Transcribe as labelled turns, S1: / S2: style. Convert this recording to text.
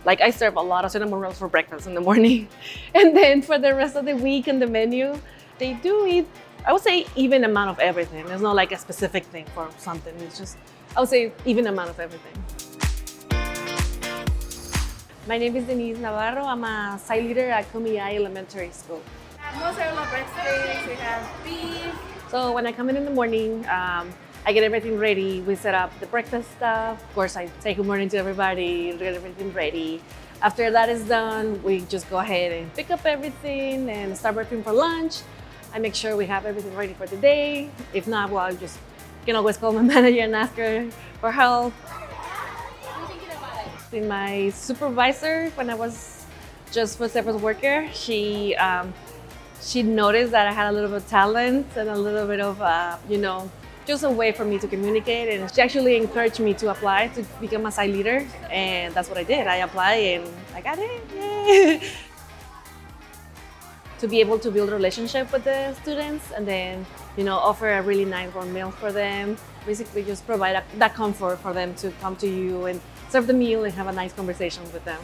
S1: Like I serve a lot of cinnamon rolls for breakfast in the morning. And then for the rest of the week in the menu, they do eat, I would say, even amount of everything. There's not like a specific thing for something. It's just, I would say, even amount of everything. My name is Denisse Navarro. I'm a site leader at Kumeyaay Elementary School.
S2: Mozzarella breadsticks, we have beef.
S1: So when I come in the morning, I get everything ready. We set up the breakfast stuff. Of course, I say good morning to everybody, get everything ready. After that is done, we just go ahead and pick up everything and start prepping for lunch. I make sure we have everything ready for the day. If not, well, you can always call my manager and ask her for help. My supervisor, when I was just first ever worker, she noticed that I had a little bit of talent and a little bit of, just a way for me to communicate. And she actually encouraged me to apply to become a site leader. And that's what I did. I applied and I got it. Yay. To be able to build a relationship with the students and then, offer a really nice warm meal for them. Basically just provide that comfort for them to come to you and serve the meal and have a nice conversation with them.